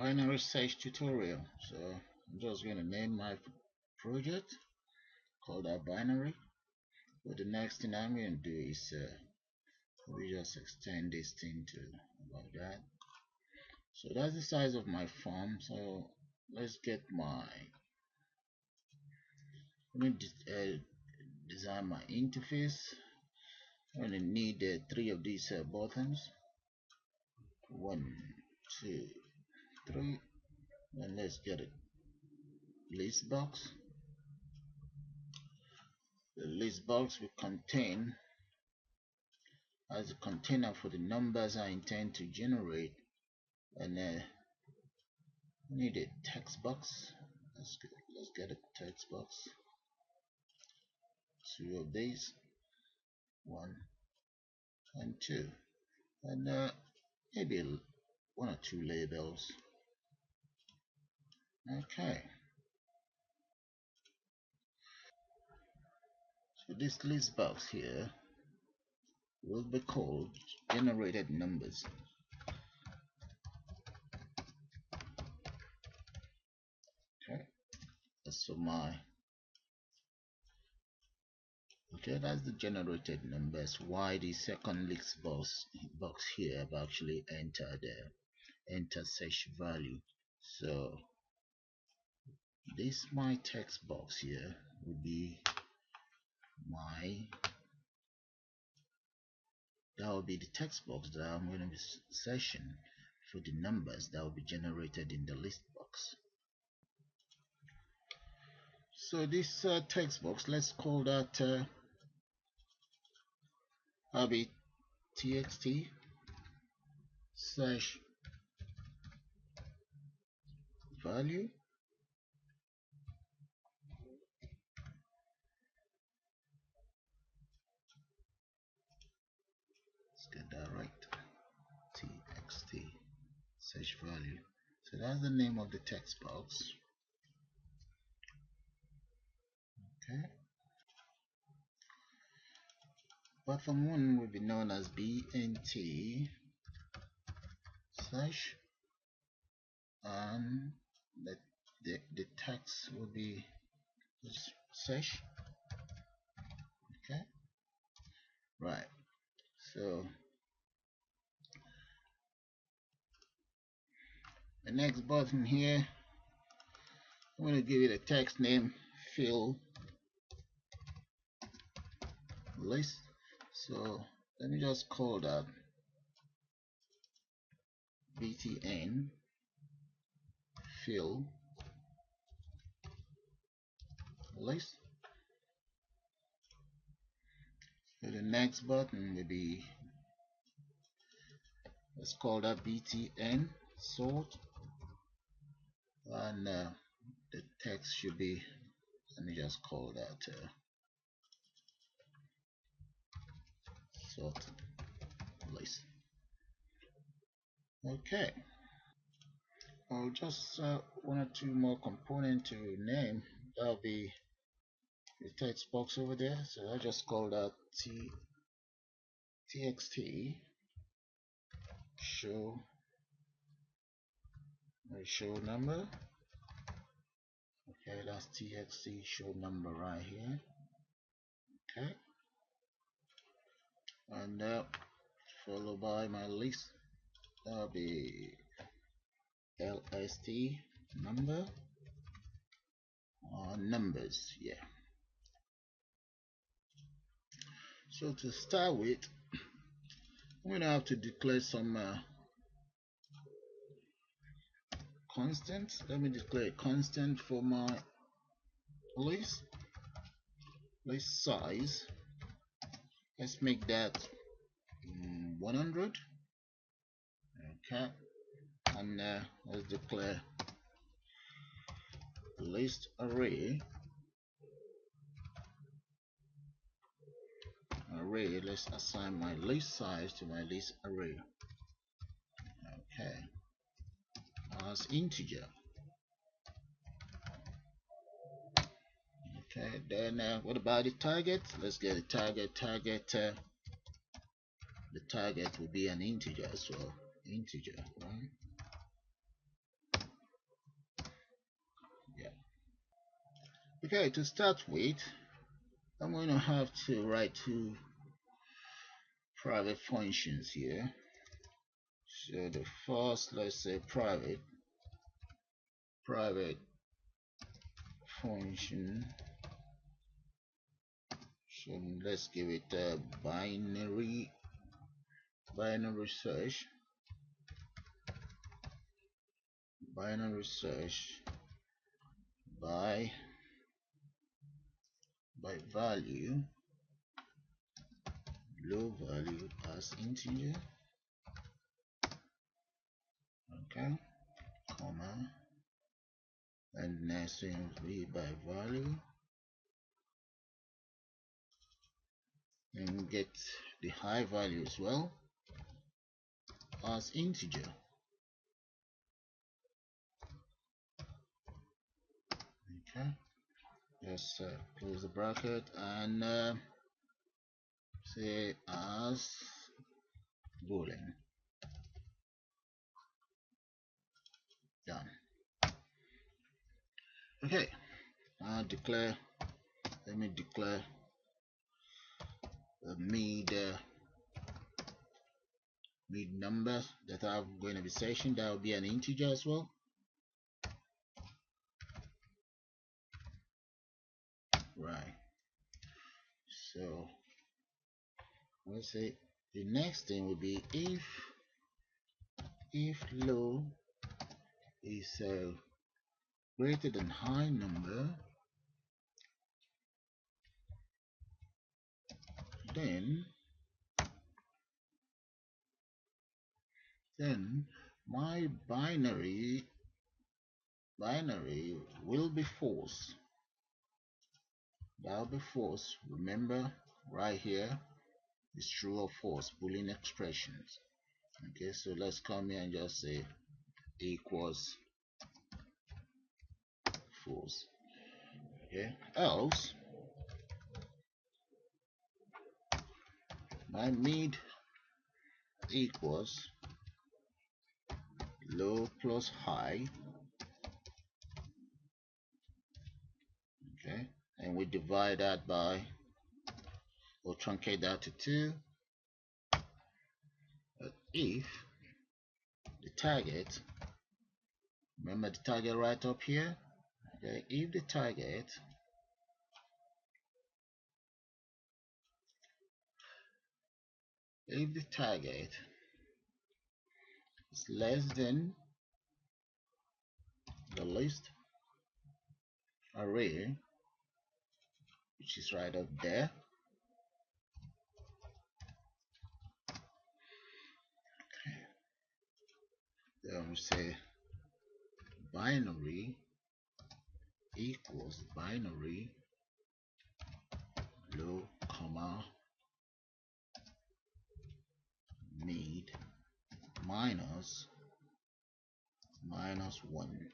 binary search tutorial. So I'm just going to name my project, call that binary. But the next thing I'm going to do is we just extend this thing to about that. So that's the size of my form. So let's get my, let me design my interface. I'm going to need 3 of these buttons. 1, 2, 3. And let's get a list box. The list box will contain as a container for the numbers I intend to generate, and I need a text box. Let's get a text box. 2 of these, 1 and 2, and maybe 1 or 2 labels. Okay. So this list box here will be called generated numbers. Okay, that's for my, okay, that's the generated numbers. Why the second list box here I've actually entered enter search value. So this my text box here will be my, that will be the text box that I'm going to be searching for the numbers that will be generated in the list box. So this text box, let's call that I'll be txt search value. Let's get that right. Txt search value. So that's the name of the text box. Okay. Bottom one will be known as bnt slash, and the text will be search. Okay, right. So the next button here, I'm going to give it a text name, fill list. So let me just call that btn fill list. So the next button will be, let's call that btn sort, and the text should be, let me just call that sort list. Okay, I'll just 1 or 2 more components to name. That'll be the text box over there, so I'll just call that txt show number. Okay, that's txt show number right here. Okay, and followed by my list. That'll be lst number or numbers. Yeah. So to start with, I'm going to have to declare some constants. Let me declare a constant for my list size. Let's make that 100. Okay, and let's declare list array. Let's assign my list size to my list array. Okay, as integer. Okay, then what about the target? Let's get a target. The target will be an integer as well. Integer, right? Okay, to start with, I'm going to have to write two private functions here. So the first, let's say private function. So let's give it a binary search by value, low value as integer. Okay, comma, and next thing will be by value, and get the high value as well as integer. Okay, just close the bracket and say as boolean. Done. Okay, now let me declare a mid number that I'm going to be searching. That will be an integer as well. Right. So let's say the next thing will be if low is greater than high number, then my binary will be false. That will be false. Remember, right here is true or false Boolean expressions. Okay, so let's come here and just say equals false. Okay, else my mid equals low plus high. Okay, and we divide that by, or truncate that to 2. But if the target, remember the target right up here. Okay, if the target is less than the list array, which is right up there, then we say binary equals binary low comma mid minus 1,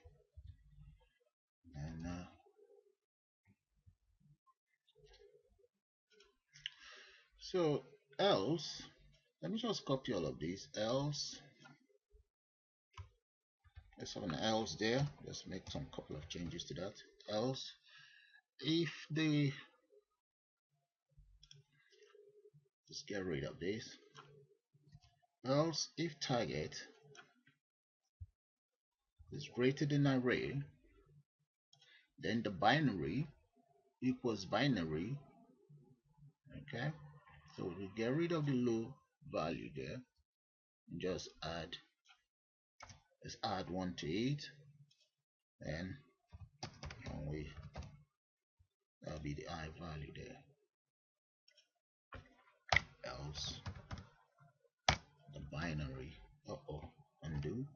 and so else, let me just copy all of these. Else, let's have an else there. Let's make some couple of changes to that. Else, if the, let's get rid of this. Else, if target is greater than array, then the binary equals binary. Okay, so we get rid of the low value there and just add, let's add 1 to it, and that'll be the high value there. Else the binary, undo,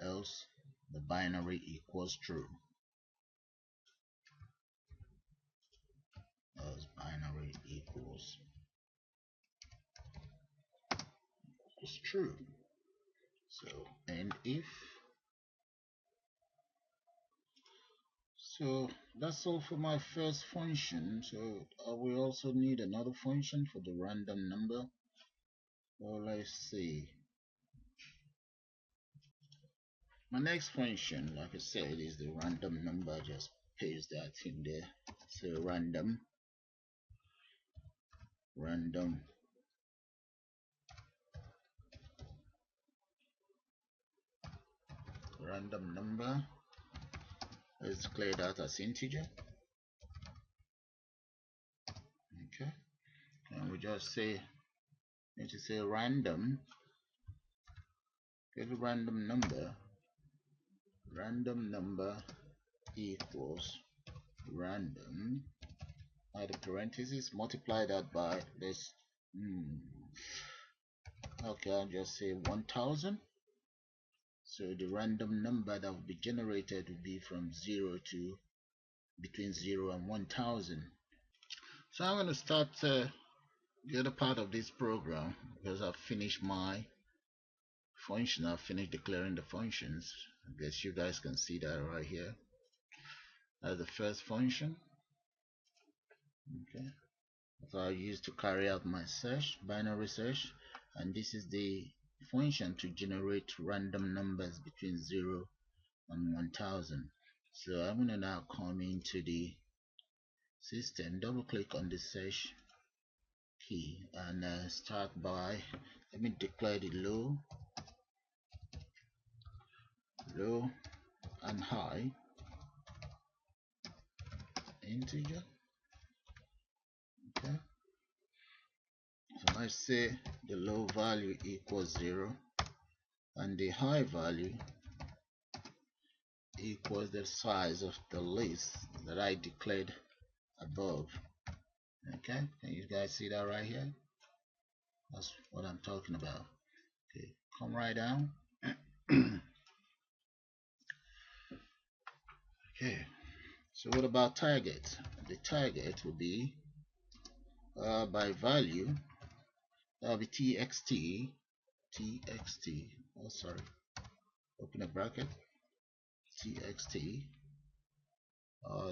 else the binary equals true. Else binary equals true. So, and if, so that's all for my first function. So we also need another function for the random number. Well, let's see. My next function, like I said, is the random number. Just paste that in there. So random number. Let's declare that as integer. Okay, and we just say, need to say random, get a random number equals random, add a parenthesis, multiply that by this. Okay, I'll just say 1000. So the random number that will be generated will be from 0 to between 0 and 1000. So I'm going to start the other part of this program because I've finished my function. I've finished declaring the functions. I guess you guys can see that right here. That's the first function. Okay, that I use to carry out my search, binary search, and this is the function to generate random numbers between 0 and 1000. So I'm going to now come into the system, double click on the search key, and start by, let me declare the low and high integer. Okay, so I say the low value equals 0 and the high value equals the size of the list that I declared above. Okay, can you guys see that right here? That's what I'm talking about. Okay, come right down. Okay, so what about target? The target will be by value, that will be txt, oh sorry, open a bracket, txt,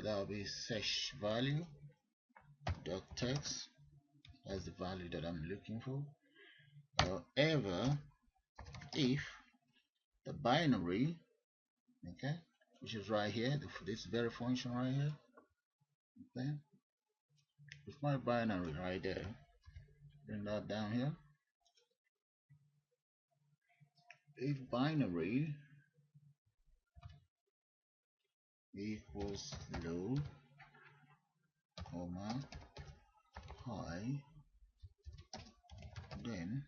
that will be search value dot text. That's the value that I'm looking for. However, if the binary, okay, which is right here, this very function right here, okay, it's my binary right there, bring that down here. If binary equals low, comma, high, then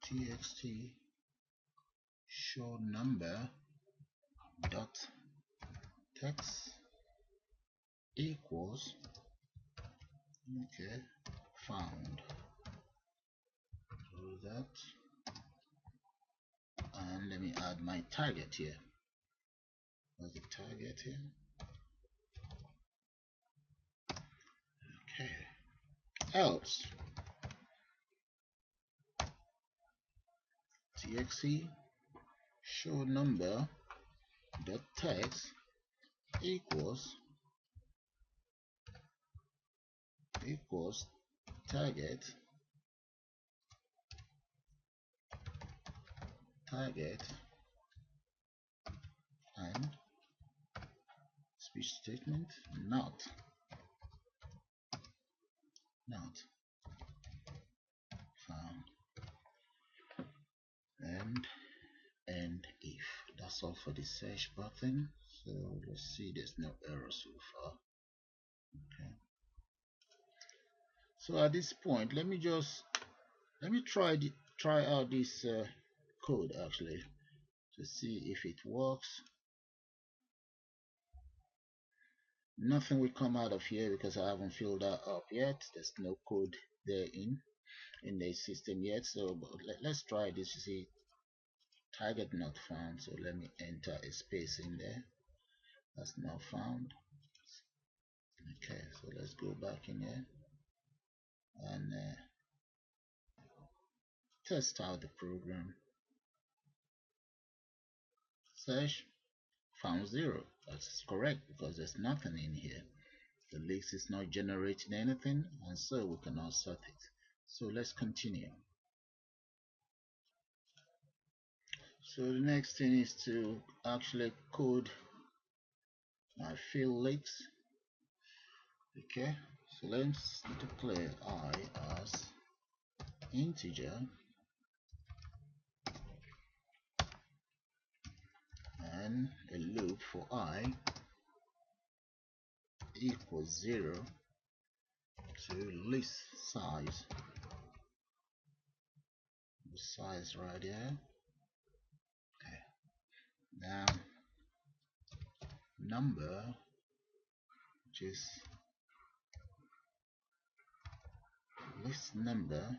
txt show number dot text equals, okay, found. Do that, and let me add my target here. What's the target here? Okay, else txt show number dot text equals target and speech statement not found, and if. That's all for the search button. So let's see, there's no error so far. Okay, so at this point, let me try out this code actually to see if it works. Nothing will come out of here because I haven't filled that up yet. There's no code there in the system yet. So let's try this. You see, target not found. So let me enter a space in there. That's not found. Okay, so let's go back in here and test out the program. Search, found 0. That's correct because there's nothing in here. The list is not generating anything, and so we cannot sort it. So let's continue. So the next thing is to actually code my field lists. Okay, so let's declare I as integer and a loop for I equals 0 to list size. The size right here. Okay. Now number, which is list number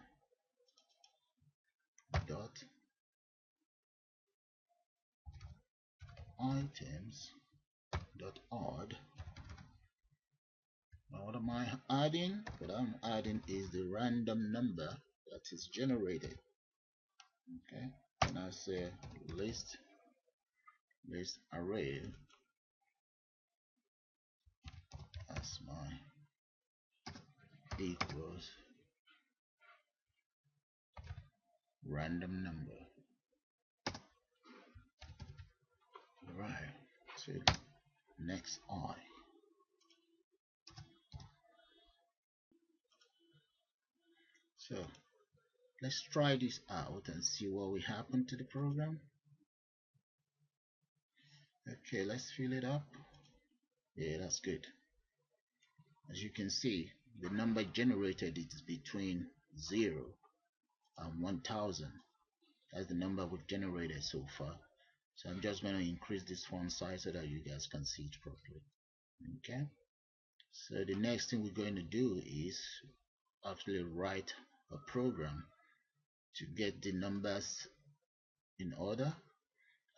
dot items dot odd. Now what am I adding? What I'm adding is the random number that is generated. Okay, and I say list array as my equals random number. Right, so next I. So let's try this out and see what will happen to the program. Okay, let's fill it up. Yeah, that's good. As you can see, the number generated is between 0 and 1000. That's the number we've generated so far. So I'm just going to increase this font size so that you guys can see it properly. Okay, so the next thing we're going to do is actually write a program to get the numbers in order,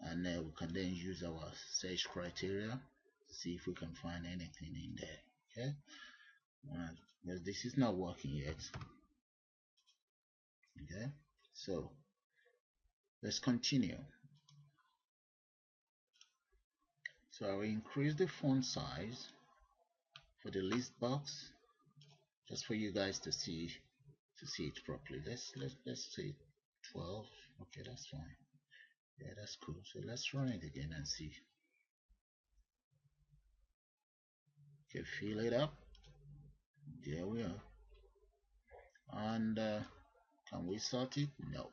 and we can then use our search criteria to see if we can find anything in there. Okay, but this is not working yet. Okay, so let's continue. So I will increase the font size for the list box just for you guys to see it properly. Let's say 12. Okay, that's fine. Yeah, that's cool. So let's run it again and see. Okay, fill it up. There we are. And can we sort it? No.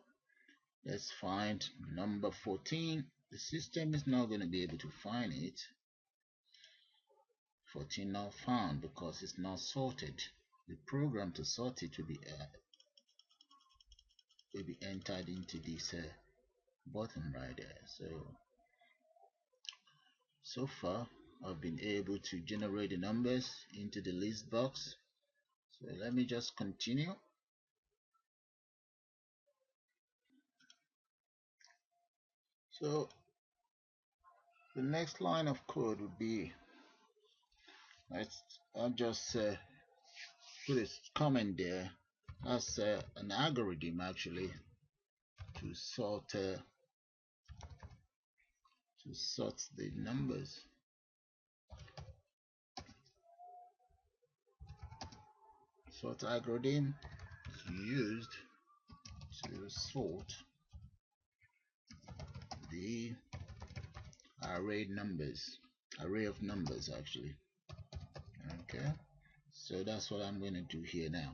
Let's find number 14. The system is not going to be able to find it. 14 not found because it's not sorted. The program to sort it will be entered into this button right there. So far I've been able to generate the numbers into the list box. So let me just continue. So the next line of code would be, I'll just put a comment there. That's an algorithm actually to sort the numbers. Sort algorithm is used to sort the array of numbers actually. Okay, so that's what I'm going to do here now.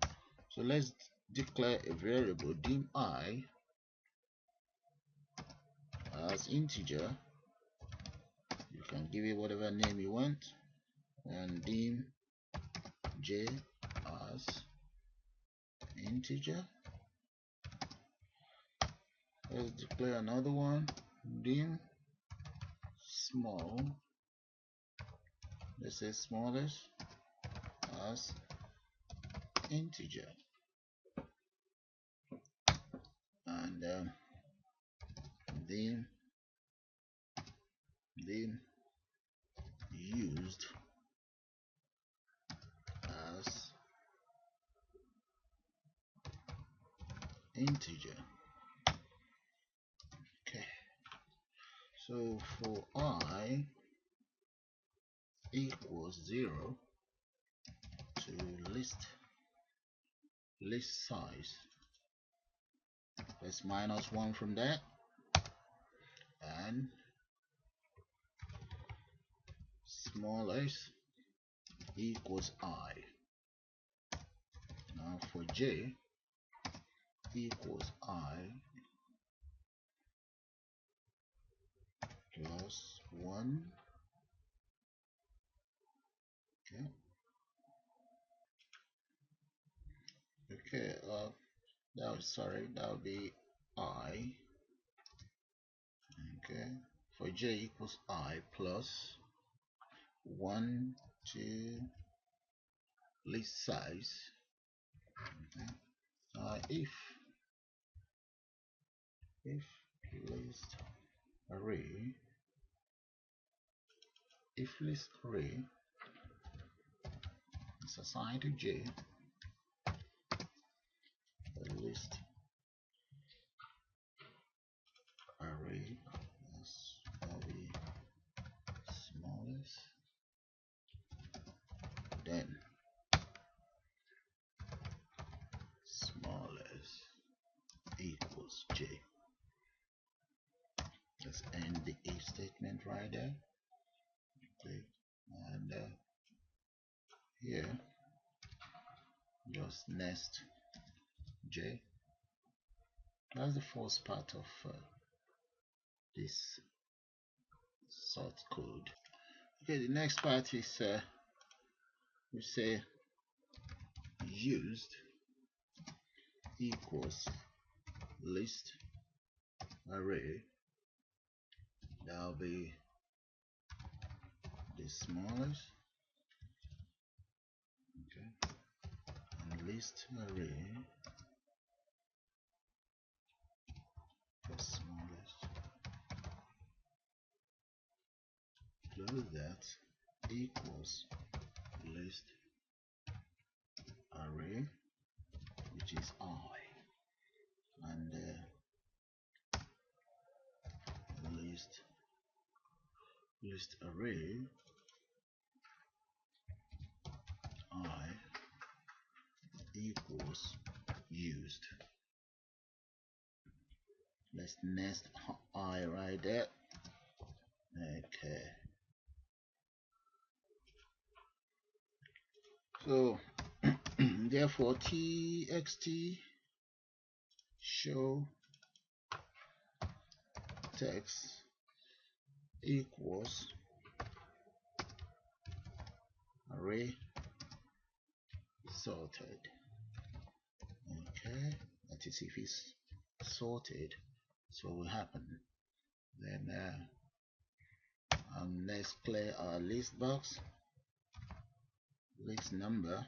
So let's declare a variable dim I as integer. You can give it whatever name you want, and dim j as integer. Let's declare another one, dim small, let's say smallest, as integer, and dim used as integer. Okay, so for I equals 0 to list size, let's minus 1 from that. and small s equals I. Now for j equals I plus 1. Okay. Okay. That'll be I. Okay. For j equals I plus 1 to list size. Okay. If list array if list array is assigned to j, the list array will be smallest, then smallest equals j. Let's end the if statement right there. Okay. And here just nest j. That's the first part of this sort code. Okay, the next part is we say used equals list array. That'll be the smallest. Okay, and list array the smallest. Close that equals list array, which is I, and list array I equals used. Let's nest I right there. Okay. So therefore txt show text equals array sorted. Okay, that is if it's sorted, so what will happen. Then let's clear our list box. List number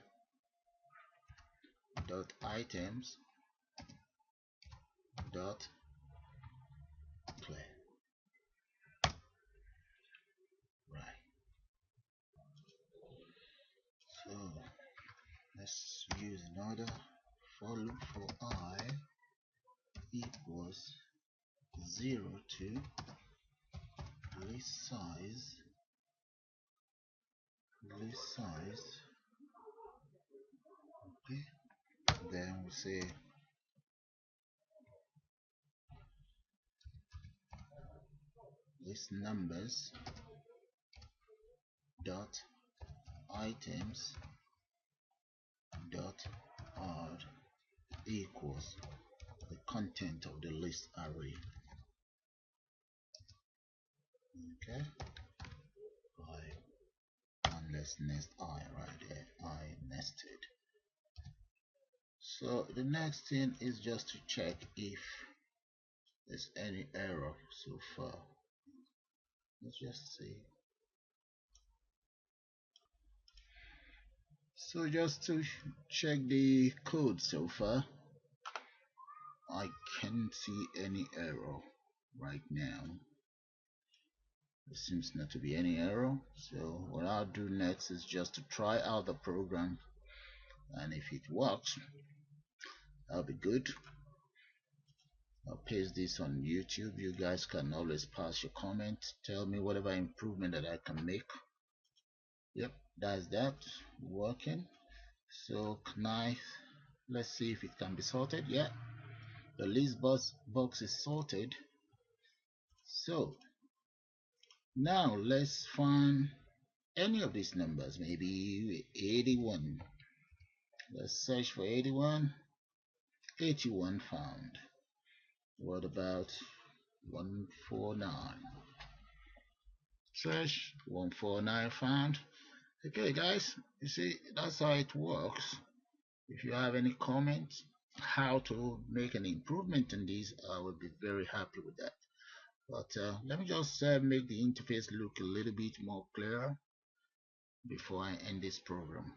dot items dot clear. Right. So let's use another for loop for I equals 0 to list size okay. Then we say list numbers dot items dot odd equals the content of the list array. Okay, and let's nest I right there. I nested. So the next thing is just to check if there's any error so far. Let's just see. So just to check the code so far, I can't see any error right now. There seems not to be any error. So what I'll do next is just to try out the program, and if it works, that'll be good. I'll paste this on YouTube. You guys can always pass your comment, tell me whatever improvement that I can make. Yep, that's that working. So let's see if it can be sorted. Yeah, the list box is sorted. So now let's find any of these numbers, maybe 81. Let's search for 81. 81 found. What about 149? Search 149 found. Okay guys, you see that's how it works. If you have any comments how to make an improvement in this, I would be very happy with that. But let me just make the interface look a little bit more clear before I end this program.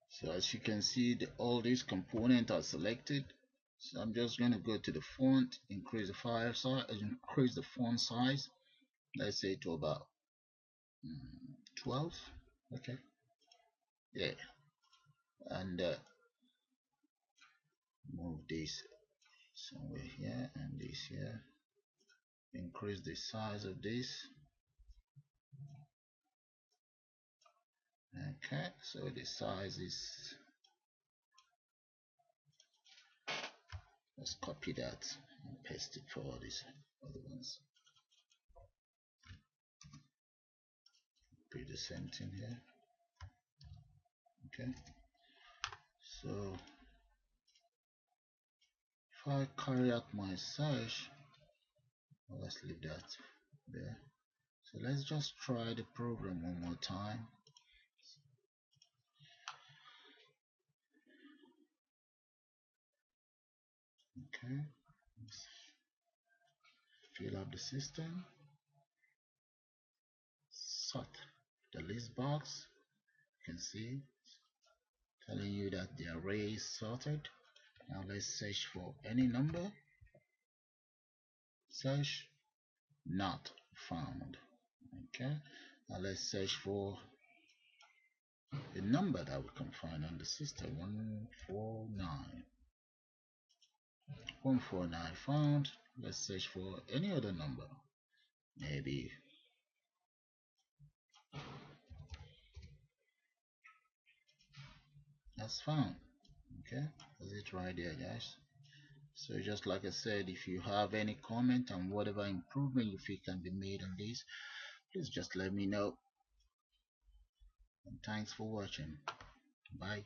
So as you can see, all these components are selected. So I'm just going to go to the font, increase the file size, increase the font size. Let's say to about 12. Okay, yeah, and move this somewhere here and this here. Increase the size of this. Okay, so the size is, let's copy that and paste it for all these other ones. Do the same thing here. Okay, so if I carry out my search, well, let's leave that there. So let's just try the program one more time. Okay, let's fill up the system, sort the list box. You can see telling you that the array is sorted. Now let's search for any number. Search not found. Okay, now let's search for a number that we can find on the system. 149. 149 found. Let's search for any other number, maybe that's found. Okay, that's it right there guys. So just like I said, if you have any comment on whatever improvement you feel can be made on this, please just let me know. And thanks for watching. Bye.